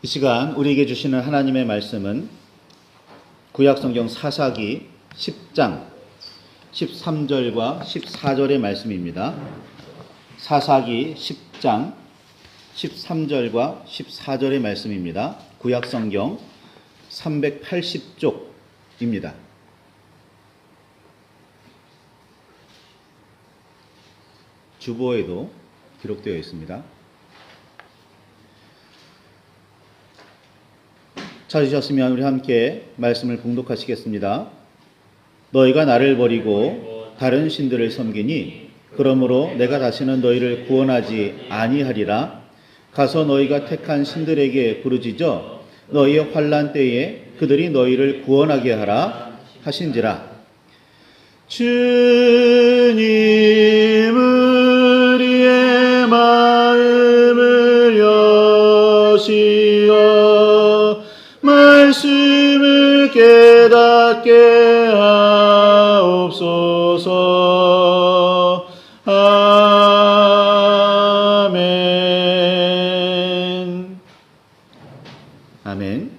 이 시간 우리에게 주시는 하나님의 말씀은 구약성경 사사기 10장 13절과 14절의 말씀입니다. 사사기 10장 13절과 14절의 말씀입니다. 구약성경 380쪽입니다. 주보에도 기록되어 있습니다. 찾으셨으면 우리 함께 말씀을 봉독하시겠습니다. 너희가 나를 버리고 다른 신들을 섬기니 그러므로 내가 다시는 너희를 구원하지 아니하리라. 가서 너희가 택한 신들에게 부르짖어 너희의 환난 때에 그들이 너희를 구원하게 하라 하신지라. 주님 우리의 마음을 여시어 말씀을 깨닫게 하옵소서. 아멘. 아멘.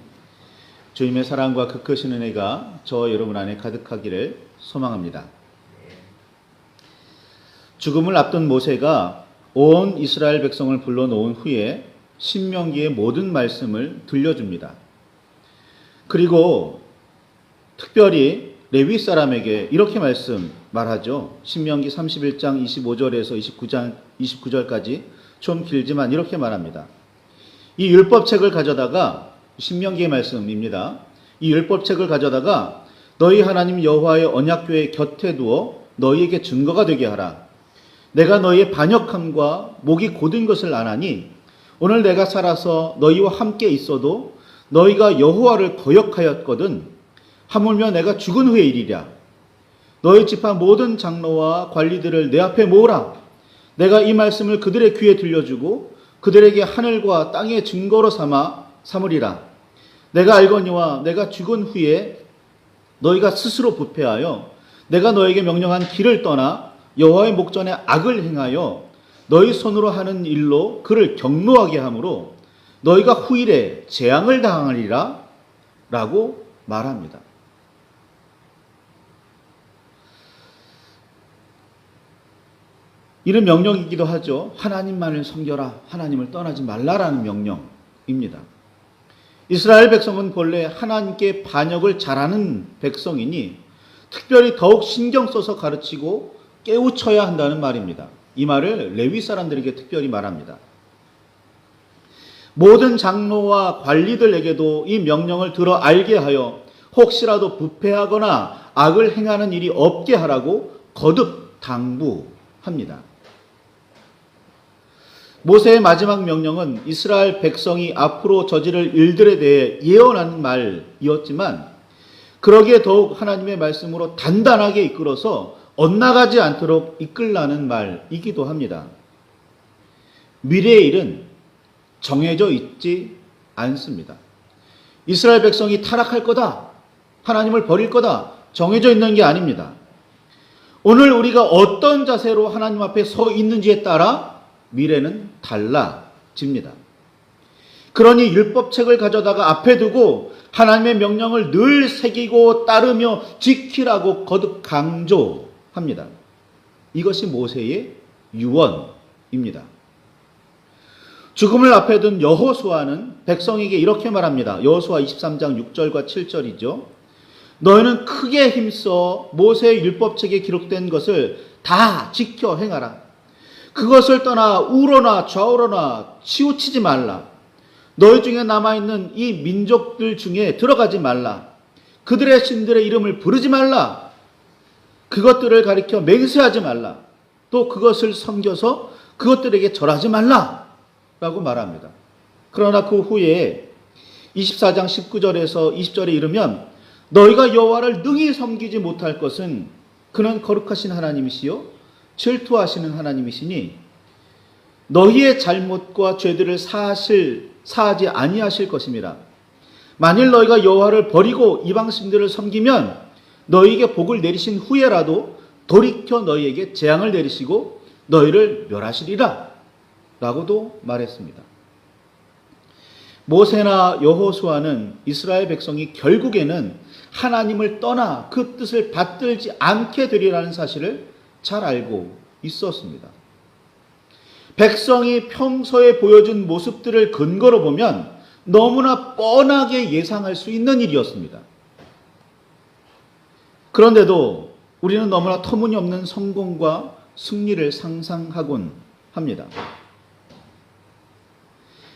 주님의 사랑과 그 크신 은혜가 저와 여러분 안에 가득하기를 소망합니다. 죽음을 앞둔 모세가 온 이스라엘 백성을 불러놓은 후에 신명기의 모든 말씀을 들려줍니다. 그리고 특별히 레위 사람에게 이렇게 말하죠. 신명기 31장 25절에서 29절까지 좀 길지만 이렇게 말합니다. 이 율법책을 가져다가, 신명기의 말씀입니다. 이 율법책을 가져다가 너희 하나님 여호와의 언약궤의 곁에 두어 너희에게 증거가 되게 하라. 내가 너희의 반역함과 목이 곧은 것을 아나니 오늘 내가 살아서 너희와 함께 있어도 너희가 여호와를 거역하였거든 하물며 내가 죽은 후의 일이랴. 너희 지파 모든 장로와 관리들을 내 앞에 모으라. 내가 이 말씀을 그들의 귀에 들려주고 그들에게 하늘과 땅의 증거로 삼으리라. 내가 알거니와 내가 죽은 후에 너희가 스스로 부패하여 내가 너에게 명령한 길을 떠나 여호와의 목전에 악을 행하여 너희 손으로 하는 일로 그를 경노하게 하므로 너희가 후일에 재앙을 당하리라 라고 말합니다. 이는 명령이기도 하죠. 하나님만을 섬겨라. 하나님을 떠나지 말라라는 명령입니다. 이스라엘 백성은 본래 하나님께 반역을 잘하는 백성이니 특별히 더욱 신경 써서 가르치고 깨우쳐야 한다는 말입니다. 이 말을 레위 사람들에게 특별히 말합니다. 모든 장로와 관리들에게도 이 명령을 들어 알게 하여 혹시라도 부패하거나 악을 행하는 일이 없게 하라고 거듭 당부합니다. 모세의 마지막 명령은 이스라엘 백성이 앞으로 저지를 일들에 대해 예언하는 말이었지만 그러기에 더욱 하나님의 말씀으로 단단하게 이끌어서 엇나가지 않도록 이끌라는 말이기도 합니다. 미래의 일은 정해져 있지 않습니다. 이스라엘 백성이 타락할 거다, 하나님을 버릴 거다 정해져 있는 게 아닙니다. 오늘 우리가 어떤 자세로 하나님 앞에 서 있는지에 따라 미래는 달라집니다. 그러니 율법책을 가져다가 앞에 두고 하나님의 명령을 늘 새기고 따르며 지키라고 거듭 강조합니다. 이것이 모세의 유언입니다. 죽음을 앞에 둔 여호수아는 백성에게 이렇게 말합니다. 여호수아 23장 6절과 7절이죠. 너희는 크게 힘써 모세의 율법책에 기록된 것을 다 지켜 행하라. 그것을 떠나 우로나 좌우로나 치우치지 말라. 너희 중에 남아있는 이 민족들 중에 들어가지 말라. 그들의 신들의 이름을 부르지 말라. 그것들을 가리켜 맹세하지 말라. 또 그것을 섬겨서 그것들에게 절하지 말라 라고 말합니다. 그러나 그 후에 24장 19절에서 20절에 이르면 너희가 여호와를 능히 섬기지 못할 것은 그는 거룩하신 하나님이시요 질투하시는 하나님이시니 너희의 잘못과 죄들을 사하지 아니하실 것임이라. 만일 너희가 여호와를 버리고 이방신들을 섬기면 너희에게 복을 내리신 후에라도 돌이켜 너희에게 재앙을 내리시고 너희를 멸하시리라 라고도 말했습니다. 모세나 여호수아는 이스라엘 백성이 결국에는 하나님을 떠나 그 뜻을 받들지 않게 되리라는 사실을 잘 알고 있었습니다. 백성이 평소에 보여준 모습들을 근거로 보면 너무나 뻔하게 예상할 수 있는 일이었습니다. 그런데도 우리는 너무나 터무니없는 성공과 승리를 상상하곤 합니다.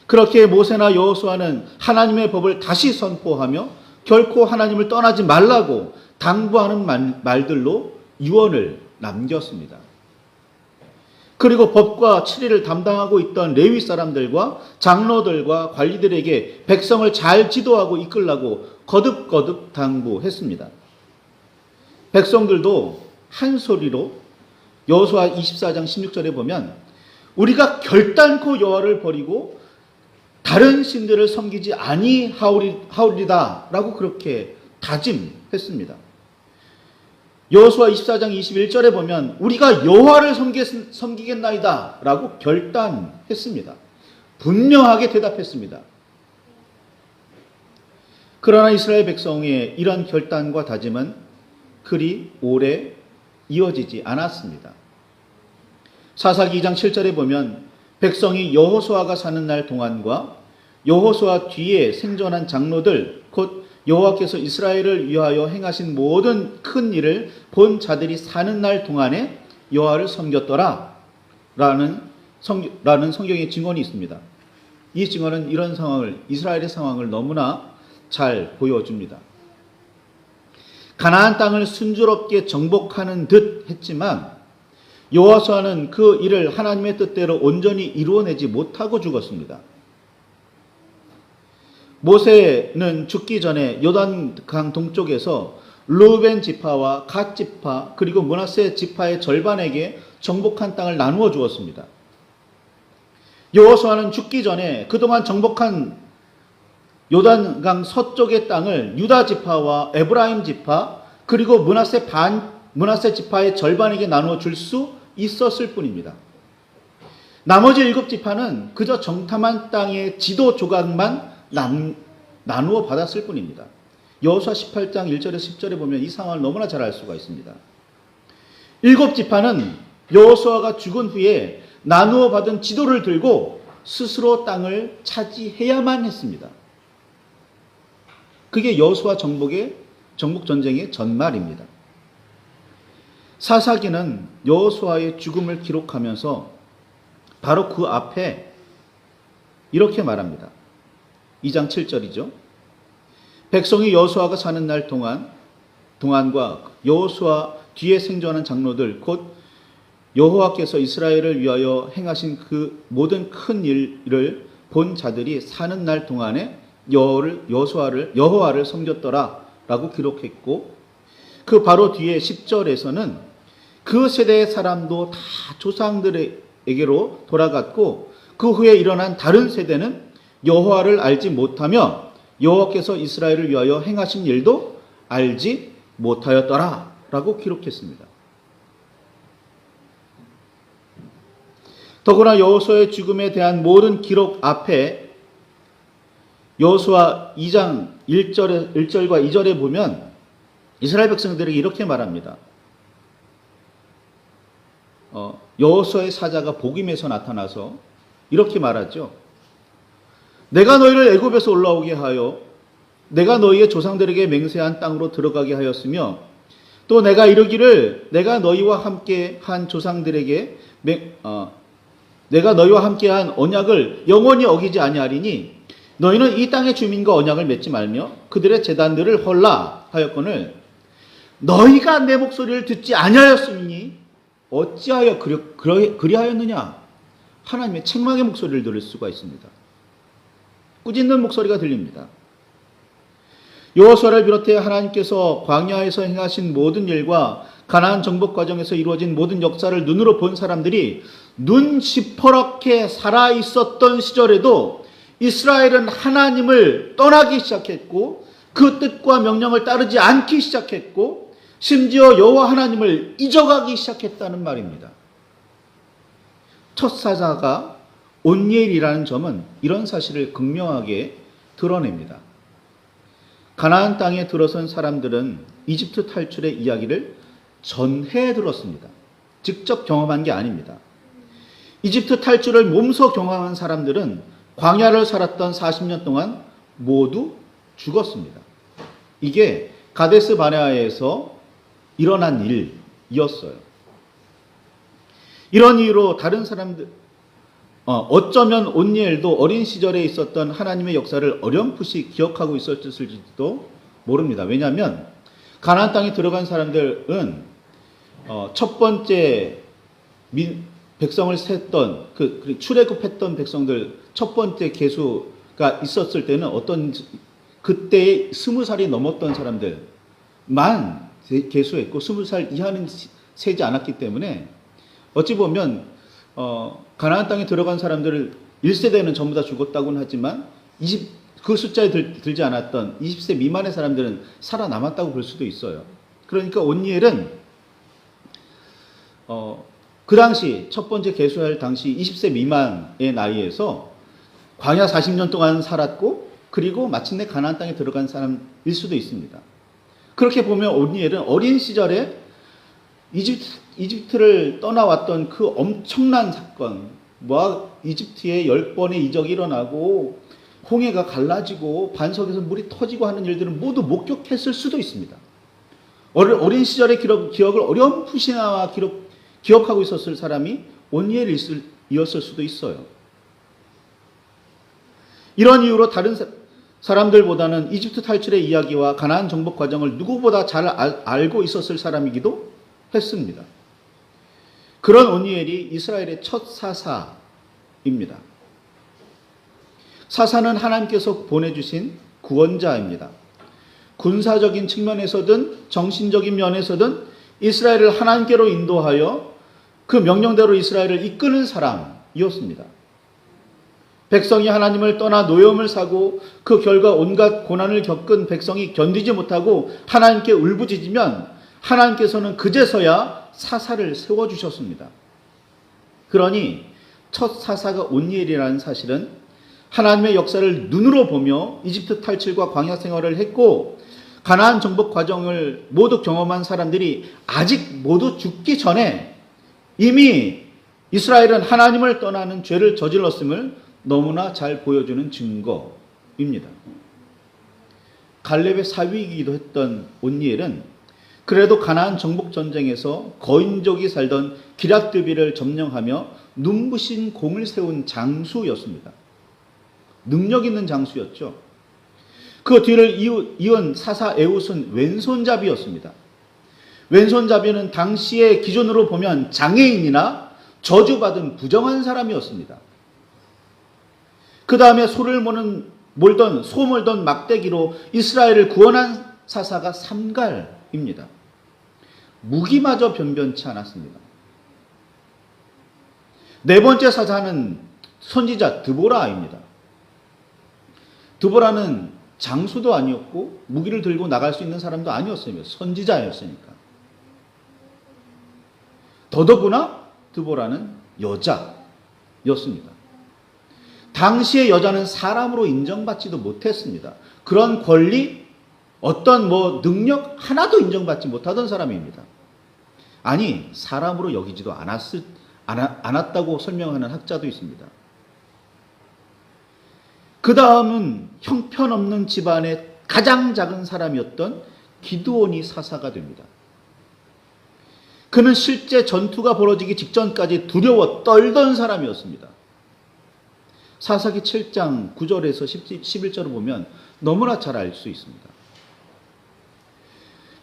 그렇게 모세나 여호수아는 하나님의 법을 다시 선포하며 결코 하나님을 떠나지 말라고 당부하는 말들로 유언을 남겼습니다. 그리고 법과 치리를 담당하고 있던 레위 사람들과 장로들과 관리들에게 백성을 잘 지도하고 이끌라고 거듭거듭 당부했습니다. 백성들도 한 소리로 여호수아 24장 16절에 보면 우리가 결단코 여호와를 버리고 다른 신들을 섬기지 아니하오리다 라고 그렇게 다짐했습니다. 여호수아 24장 21절에 보면 우리가 여호와를 섬기겠나이다 라고 결단했습니다. 분명하게 대답했습니다. 그러나 이스라엘 백성의 이런 결단과 다짐은 그리 오래 이어지지 않았습니다. 사사기 2장 7절에 보면 백성이 여호수아가 사는 날 동안과 여호수아 뒤에 생존한 장로들 곧 여호와께서 이스라엘을 위하여 행하신 모든 큰 일을 본 자들이 사는 날 동안에 여호와를 섬겼더라 라는 성경의 증언이 있습니다. 이 증언은 이런 상황을, 이스라엘의 상황을 너무나 잘 보여줍니다. 가나안 땅을 순조롭게 정복하는 듯 했지만 여호수아는 그 일을 하나님의 뜻대로 온전히 이루어내지 못하고 죽었습니다. 모세는 죽기 전에 요단강 동쪽에서 르우벤 지파와 갓 지파 그리고 므낫세 지파의 절반에게 정복한 땅을 나누어 주었습니다. 여호수아는 죽기 전에 그동안 정복한 요단강 서쪽의 땅을 유다 지파와 에브라임 지파 그리고 므낫세 지파의 절반에게 나누어 줄 수 있었을 뿐입니다. 나머지 7지파는 그저 정탐한 땅의 지도 조각만 나누어 받았을 뿐입니다. 여호수아 18장 1절에서 10절에 보면 이 상황을 너무나 잘 알 수가 있습니다. 7지파는 여호수아가 죽은 후에 나누어 받은 지도를 들고 스스로 땅을 차지해야만 했습니다. 그게 여호수아 정복 전쟁의 전말입니다. 사사기는 여호수아의 죽음을 기록하면서 바로 그 앞에 이렇게 말합니다. 2장 7절이죠. 백성이 여호수아가 사는 날 동안과 여호수아 뒤에 생존한 장로들 곧 여호와께서 이스라엘을 위하여 행하신 그 모든 큰 일을 본 자들이 사는 날 동안에 여호와를 섬겼더라 라고 기록했고 그 바로 뒤에 10절에서는 그 세대의 사람도 다 조상들에게로 돌아갔고 그 후에 일어난 다른 세대는 여호와를 알지 못하며 여호와께서 이스라엘을 위하여 행하신 일도 알지 못하였더라 라고 기록했습니다. 더구나 여호수아의 죽음에 대한 모든 기록 앞에 여호수아 2장 1절과 2절에 보면 이스라엘 백성들에게 이렇게 말합니다. 여호수아의 사자가 복임에서 나타나서 이렇게 말하죠. 내가 너희를 애굽에서 올라오게 하여 내가 너희의 조상들에게 맹세한 땅으로 들어가게 하였으며 또 내가 이르기를 내가 너희와 함께한 조상들에게 내가 너희와 함께한 언약을 영원히 어기지 아니하리니 너희는 이 땅의 주민과 언약을 맺지 말며 그들의 제단들을 헐라 하였거늘 너희가 내 목소리를 듣지 아니하였으니 어찌하여 그리하였느냐. 하나님의 책망의 목소리를 들을 수가 있습니다. 꾸짖는 목소리가 들립니다. 여호수아를 비롯해 하나님께서 광야에서 행하신 모든 일과 가나안 정복 과정에서 이루어진 모든 역사를 눈으로 본 사람들이 눈 시퍼렇게 살아 있었던 시절에도 이스라엘은 하나님을 떠나기 시작했고 그 뜻과 명령을 따르지 않기 시작했고 심지어 여호와 하나님을 잊어가기 시작했다는 말입니다. 첫 사자가 온니엘이라는 점은 이런 사실을 극명하게 드러냅니다. 가나안 땅에 들어선 사람들은 이집트 탈출의 이야기를 전해 들었습니다. 직접 경험한 게 아닙니다. 이집트 탈출을 몸소 경험한 사람들은 광야를 살았던 40년 동안 모두 죽었습니다. 이게 가데스 바네아에서 일어난 일이었어요. 이런 이유로 다른 사람들, 어쩌면 온니엘도 어린 시절에 있었던 하나님의 역사를 어렴풋이 기억하고 있었을지도 모릅니다. 왜냐하면 가나안 땅에 들어간 사람들은 첫 번째 백성을 셌던 출애굽했던 백성들 첫 번째 계수가 있었을 때는 그때에 20살이 넘었던 사람들만 계수했고 20살 이하는 세지 않았기 때문에 어찌 보면 가나안 땅에 들어간 사람들을 1세대는 전부 다 죽었다고는 하지만 그 숫자에 들지 않았던 20세 미만의 사람들은 살아남았다고 볼 수도 있어요. 그러니까 온니엘은 그 당시 첫 번째 계수할 당시 20세 미만의 나이에서 광야 40년 동안 살았고 그리고 마침내 가나안 땅에 들어간 사람일 수도 있습니다. 그렇게 보면 온니엘은 어린 시절에 이집트를 떠나왔던 그 엄청난 사건, 이집트에 10번의 이적이 일어나고 홍해가 갈라지고 반석에서 물이 터지고 하는 일들을 모두 목격했을 수도 있습니다. 어린 시절의 기억을 어렴풋이나마 기억하고 있었을 사람이 온니엘이었을 수도 있어요. 이런 이유로 다른 사람들보다는 이집트 탈출의 이야기와 가나안 정복 과정을 누구보다 잘 알고 있었을 사람이기도 했습니다. 그런 온니엘이 이스라엘의 첫 사사입니다. 사사는 하나님께서 보내주신 구원자입니다. 군사적인 측면에서든 정신적인 면에서든 이스라엘을 하나님께로 인도하여 그 명령대로 이스라엘을 이끄는 사람이었습니다. 백성이 하나님을 떠나 노여움을 사고 그 결과 온갖 고난을 겪은 백성이 견디지 못하고 하나님께 울부짖으면 하나님께서는 그제서야 사사를 세워주셨습니다. 그러니 첫 사사가 온니엘이라는 사실은 하나님의 역사를 눈으로 보며 이집트 탈출과 광야 생활을 했고 가나안 정복 과정을 모두 경험한 사람들이 아직 모두 죽기 전에 이미 이스라엘은 하나님을 떠나는 죄를 저질렀음을 너무나 잘 보여주는 증거입니다. 갈렙의 사위이기도 했던 온니엘은 그래도 가나안 정복 전쟁에서 거인족이 살던 기럇드빌을 점령하며 눈부신 공을 세운 장수였습니다. 능력 있는 장수였죠. 그 뒤를 이은 사사 에훗은 왼손잡이였습니다. 왼손잡이는 당시의 기준으로 보면 장애인이나 저주받은 부정한 사람이었습니다. 그 다음에 소 몰던 막대기로 이스라엘을 구원한 사사가 삼갈입니다. 무기마저 변변치 않았습니다. 네 번째 사사는 선지자 드보라입니다. 드보라는 장수도 아니었고 무기를 들고 나갈 수 있는 사람도 아니었으며 선지자였으니까. 더더구나 드보라는 여자였습니다. 당시의 여자는 사람으로 인정받지도 못했습니다. 그런 권리, 어떤 능력 하나도 인정받지 못하던 사람입니다. 아니, 사람으로 여기지도 않았다고 설명하는 학자도 있습니다. 그 다음은 형편없는 집안의 가장 작은 사람이었던 기드온이 사사가 됩니다. 그는 실제 전투가 벌어지기 직전까지 두려워 떨던 사람이었습니다. 사사기 7장 9절에서 11절을 보면 너무나 잘 알 수 있습니다.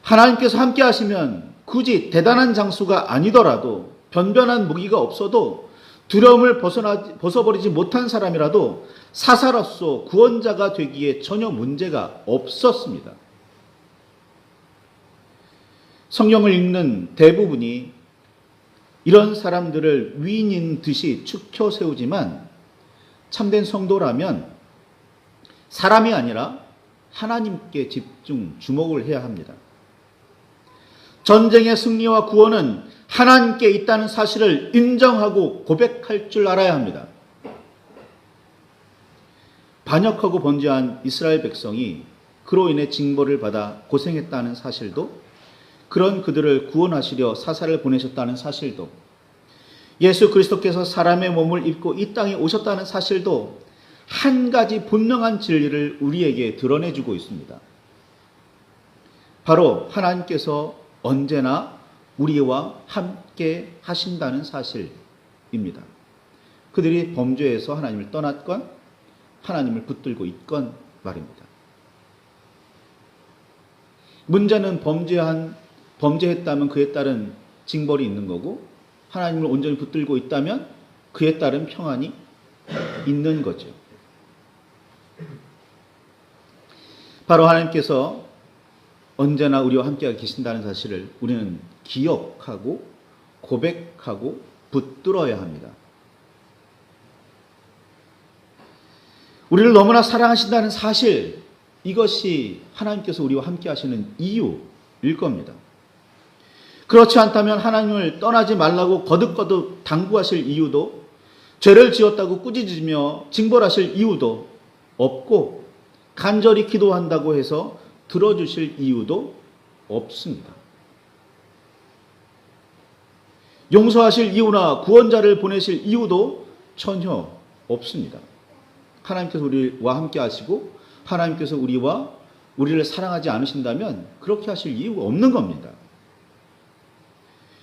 하나님께서 함께 하시면 굳이 대단한 장수가 아니더라도 변변한 무기가 없어도 두려움을 벗어버리지 못한 사람이라도 사사로서 구원자가 되기에 전혀 문제가 없었습니다. 성경을 읽는 대부분이 이런 사람들을 위인인 듯이 추켜 세우지만 참된 성도라면 사람이 아니라 하나님께 주목을 해야 합니다. 전쟁의 승리와 구원은 하나님께 있다는 사실을 인정하고 고백할 줄 알아야 합니다. 반역하고 범죄한 이스라엘 백성이 그로 인해 징벌을 받아 고생했다는 사실도, 그런 그들을 구원하시려 사사를 보내셨다는 사실도, 예수 그리스도께서 사람의 몸을 입고 이 땅에 오셨다는 사실도 한 가지 분명한 진리를 우리에게 드러내주고 있습니다. 바로 하나님께서 언제나 우리와 함께 하신다는 사실입니다. 그들이 범죄에서 하나님을 떠났건 하나님을 붙들고 있건 말입니다. 문제는 범죄했다면 그에 따른 징벌이 있는 거고, 하나님을 온전히 붙들고 있다면 그에 따른 평안이 있는 거죠. 바로 하나님께서 언제나 우리와 함께 계신다는 사실을 우리는 기억하고 고백하고 붙들어야 합니다. 우리를 너무나 사랑하신다는 사실, 이것이 하나님께서 우리와 함께 하시는 이유일 겁니다. 그렇지 않다면 하나님을 떠나지 말라고 거듭거듭 당부하실 이유도, 죄를 지었다고 꾸짖으며 징벌하실 이유도 없고, 간절히 기도한다고 해서 들어주실 이유도 없습니다. 용서하실 이유나 구원자를 보내실 이유도 전혀 없습니다. 하나님께서 우리와 함께 하시고 하나님께서 우리를 사랑하지 않으신다면 그렇게 하실 이유가 없는 겁니다.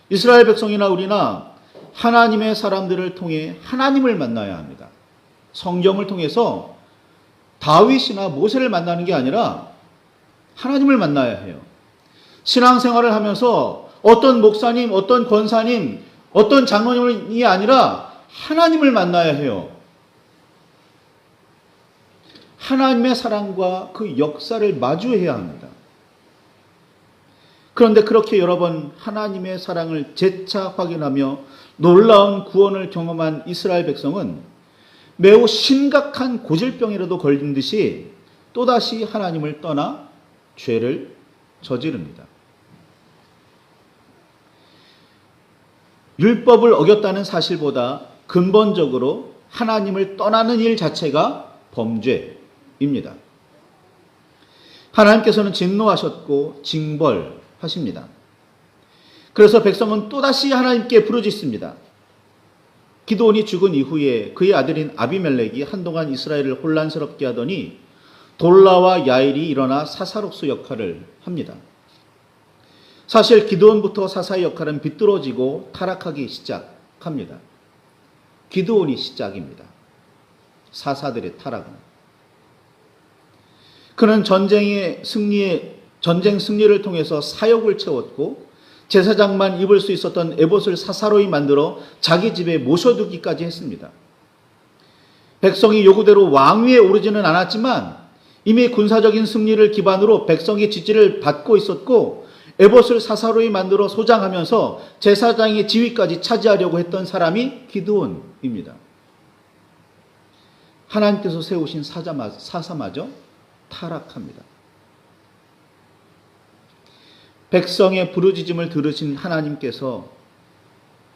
이스라엘 백성이나 우리나 하나님의 사람들을 통해 하나님을 만나야 합니다. 성경을 통해서 다윗이나 모세를 만나는 게 아니라 하나님을 만나야 해요. 신앙생활을 하면서 어떤 목사님, 어떤 권사님, 어떤 장로님이 아니라 하나님을 만나야 해요. 하나님의 사랑과 그 역사를 마주해야 합니다. 그런데 그렇게 여러 번 하나님의 사랑을 재차 확인하며 놀라운 구원을 경험한 이스라엘 백성은 매우 심각한 고질병이라도 걸린 듯이 또다시 하나님을 떠나 죄를 저지릅니다. 율법을 어겼다는 사실보다 근본적으로 하나님을 떠나는 일 자체가 범죄입니다. 하나님께서는 진노하셨고 징벌하십니다. 그래서 백성은 또다시 하나님께 부르짖습니다. 기드온이 죽은 이후에 그의 아들인 아비멜렉이 한동안 이스라엘을 혼란스럽게 하더니 돌라와 야일이 일어나 사사록수 역할을 합니다. 사실 기드온부터 사사의 역할은 비뚤어지고 타락하기 시작합니다. 기드온이 시작입니다. 사사들의 타락은. 그는 전쟁 승리를 통해서 사욕을 채웠고 제사장만 입을 수 있었던 에봇을 사사로이 만들어 자기 집에 모셔두기까지 했습니다. 백성이 요구대로 왕위에 오르지는 않았지만 이미 군사적인 승리를 기반으로 백성의 지지를 받고 있었고 에봇을 사사로이 만들어 소장하면서 제사장의 지위까지 차지하려고 했던 사람이 기드온입니다. 하나님께서 세우신 사사마저 타락합니다. 백성의 부르짖음을 들으신 하나님께서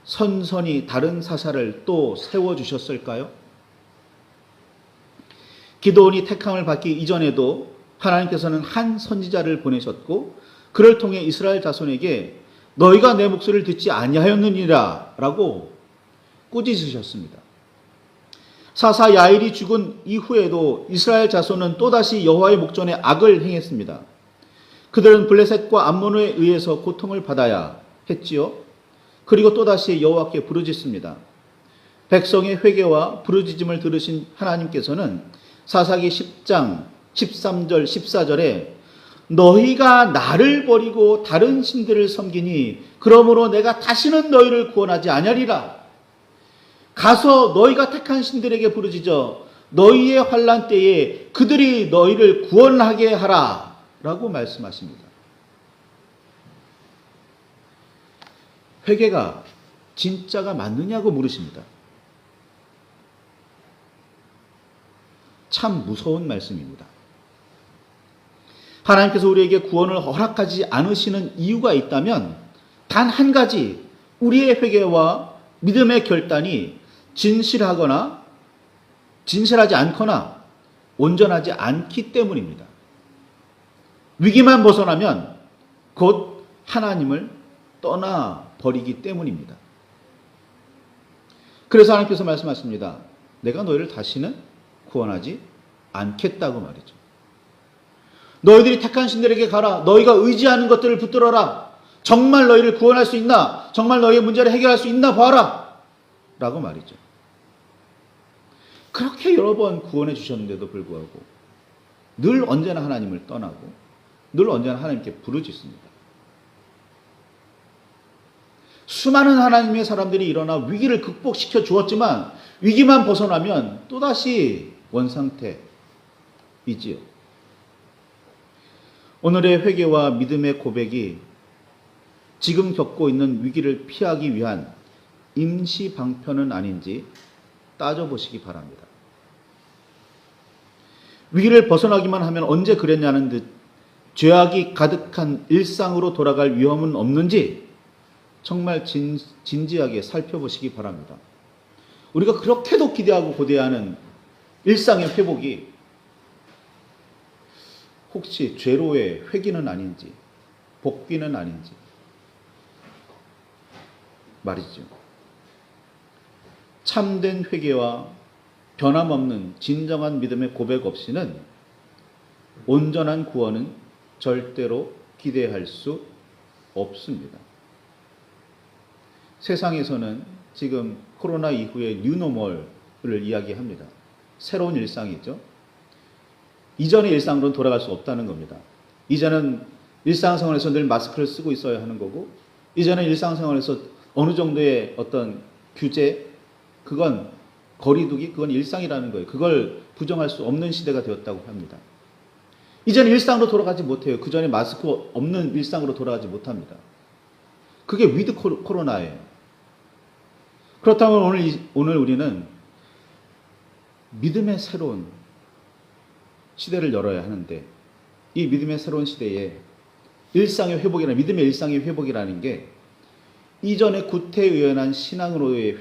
선선히 다른 사사를 또 세워주셨을까요? 기드온이 택함을 받기 이전에도 하나님께서는 한 선지자를 보내셨고 그를 통해 이스라엘 자손에게 너희가 내 목소리를 듣지 아니하였느니라 라고 꾸짖으셨습니다. 사사 야일이 죽은 이후에도 이스라엘 자손은 또다시 여호와의 목전에 악을 행했습니다. 그들은 블레셋과 암몬에 의해서 고통을 받아야 했지요. 그리고 또다시 여호와께 부르짖습니다. 백성의 회개와 부르짖음을 들으신 하나님께서는 사사기 10장 13절 14절에 너희가 나를 버리고 다른 신들을 섬기니 그러므로 내가 다시는 너희를 구원하지 아니하리라. 가서 너희가 택한 신들에게 부르짖어 너희의 환난 때에 그들이 너희를 구원하게 하라 라고 말씀하십니다. 회개가 진짜가 맞느냐고 물으십니다. 참 무서운 말씀입니다. 하나님께서 우리에게 구원을 허락하지 않으시는 이유가 있다면 단 한 가지, 우리의 회개와 믿음의 결단이 진실하지 않거나 온전하지 않기 때문입니다. 위기만 벗어나면 곧 하나님을 떠나버리기 때문입니다. 그래서 하나님께서 말씀하십니다. 내가 너희를 다시는 구원하지 않겠다고 말이죠. 너희들이 택한 신들에게 가라. 너희가 의지하는 것들을 붙들어라. 정말 너희를 구원할 수 있나? 정말 너희의 문제를 해결할 수 있나 봐라. 라고 말이죠. 그렇게 여러 번 구원해 주셨는데도 불구하고 늘 언제나 하나님을 떠나고 늘 언제나 하나님께 부르짖습니다. 수많은 하나님의 사람들이 일어나 위기를 극복시켜 주었지만 위기만 벗어나면 또다시 원상태이지요. 오늘의 회개와 믿음의 고백이 지금 겪고 있는 위기를 피하기 위한 임시 방편은 아닌지 따져보시기 바랍니다. 위기를 벗어나기만 하면 언제 그랬냐는 듯 죄악이 가득한 일상으로 돌아갈 위험은 없는지 정말 진지하게 살펴보시기 바랍니다. 우리가 그렇게도 기대하고 고대하는 일상의 회복이 혹시 죄로의 회귀는 아닌지 복귀는 아닌지 말이죠. 참된 회개와 변함없는 진정한 믿음의 고백 없이는 온전한 구원은 절대로 기대할 수 없습니다. 세상에서는 지금 코로나 이후의 뉴노멀을 이야기합니다. 새로운 일상이죠. 이전의 일상으로는 돌아갈 수 없다는 겁니다. 이제는 일상생활에서 늘 마스크를 쓰고 있어야 하는 거고, 이제는 일상생활에서 어느 정도의 어떤 규제, 그건 거리두기, 그건 일상이라는 거예요. 그걸 부정할 수 없는 시대가 되었다고 합니다. 이제는 일상으로 돌아가지 못해요. 그 전에 마스크 없는 일상으로 돌아가지 못합니다. 그게 위드 코로나예요. 그렇다면 오늘 우리는 믿음의 새로운 시대를 열어야 하는데, 이 믿음의 새로운 시대에 일상의 회복이라는, 믿음의 일상의 회복이라는 게 이전의 구태의연한 신앙으로의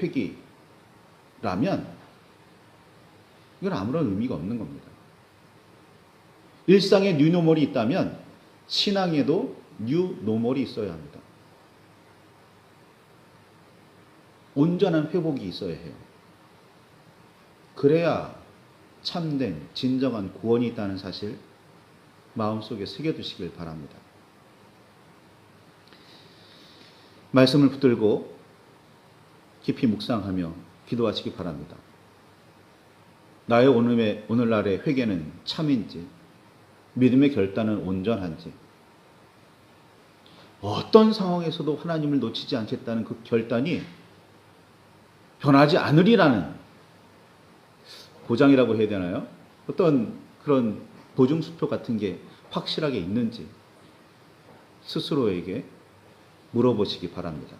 회귀라면 이건 아무런 의미가 없는 겁니다. 일상에 뉴노멀이 있다면 신앙에도 뉴노멀이 있어야 합니다. 온전한 회복이 있어야 해요. 그래야 참된 진정한 구원이 있다는 사실 마음속에 새겨두시길 바랍니다. 말씀을 붙들고 깊이 묵상하며 기도하시기 바랍니다. 나의 오늘날의 회개는 참인지, 믿음의 결단은 온전한지, 어떤 상황에서도 하나님을 놓치지 않겠다는 그 결단이 변하지 않으리라는 보장이라고 해야 되나요? 어떤 그런 보증수표 같은 게 확실하게 있는지 스스로에게 물어보시기 바랍니다.